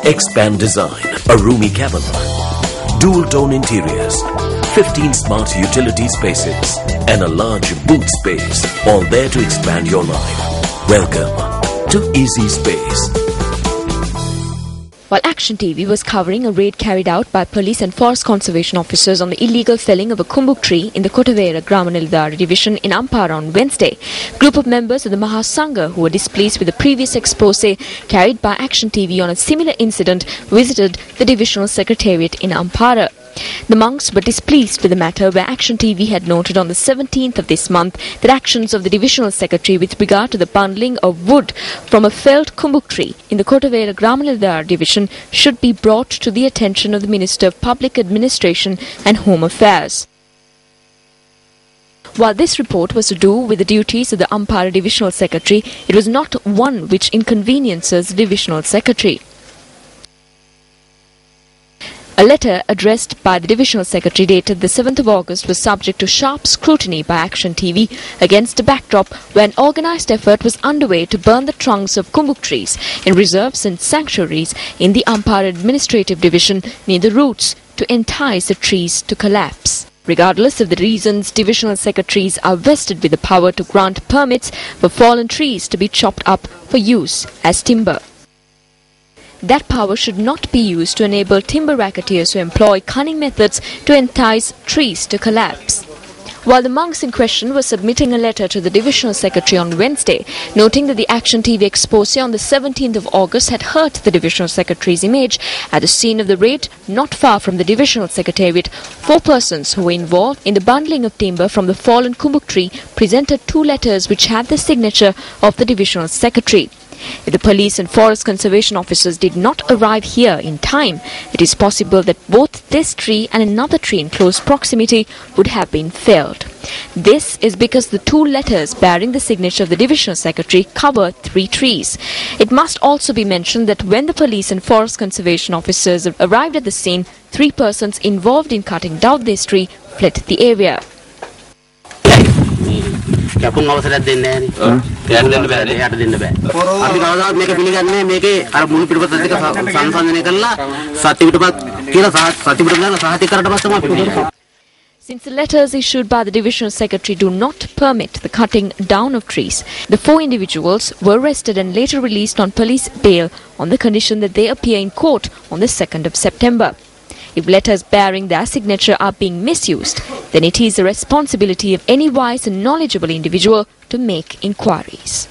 Expand design, a roomy cabin, dual-tone interiors, 15 smart utility spaces and a large boot space, all there to expand your life. Welcome to Easy Space. While Action TV was covering a raid carried out by police and forest conservation officers on the illegal felling of a kumbuk tree in the Kotavera Gramanildara division in Ampara on Wednesday, a group of members of the Mahasangha who were displeased with the previous expose carried by Action TV on a similar incident visited the divisional secretariat in Ampara. The monks were displeased with the matter, where Action TV had noted on the 17th of this month that actions of the divisional secretary with regard to the bundling of wood from a felled kumbuk tree in the Kotavera Gramanildara division should be brought to the attention of the Minister of Public Administration and Home Affairs. While this report was to do with the duties of the Ampara divisional secretary, it was not one which inconveniences the divisional secretary. A letter addressed by the divisional secretary dated the 7th of August was subject to sharp scrutiny by Action TV against a backdrop where an organised effort was underway to burn the trunks of kumbuk trees in reserves and sanctuaries in the Ampara administrative division near the roots to entice the trees to collapse. Regardless of the reasons, divisional secretaries are vested with the power to grant permits for fallen trees to be chopped up for use as timber. That power should not be used to enable timber racketeers to employ cunning methods to entice trees to collapse. While the monks in question were submitting a letter to the divisional secretary on Wednesday, noting that the Action TV expose on the 17th of August had hurt the divisional secretary's image at the scene of the raid not far from the divisional secretariat, 4 persons who were involved in the bundling of timber from the fallen kumbuk tree presented 2 letters which had the signature of the divisional secretary. If the police and forest conservation officers did not arrive here in time, it is possible that both this tree and another tree in close proximity would have been felled. This is because the 2 letters bearing the signature of the divisional secretary cover 3 trees. It must also be mentioned that when the police and forest conservation officers arrived at the scene, 3 persons involved in cutting down this tree fled the area. Kapung අවසරයක් දෙන්නේ නැහැ නේ. එයාට දෙන්න බෑ. අපි කවදාවත් මේක පිළිගන්නේ මේකේ අර මුළු පිටපත දෙක සංසන්දනය කරලා සත්‍ය පිටපත් කියලා සත්‍ය පිටපත් දාලා සාහිත්‍ය කරට පස්සම අපි පිළිගන්නවා. Since the letters issued by the divisional secretary do not permit the cutting down of trees, the 4 individuals were arrested and later released on police bail on the condition that they appear in court on the 2nd of September. If letters bearing their signature are being misused, then it is the responsibility of any wise and knowledgeable individual to make inquiries.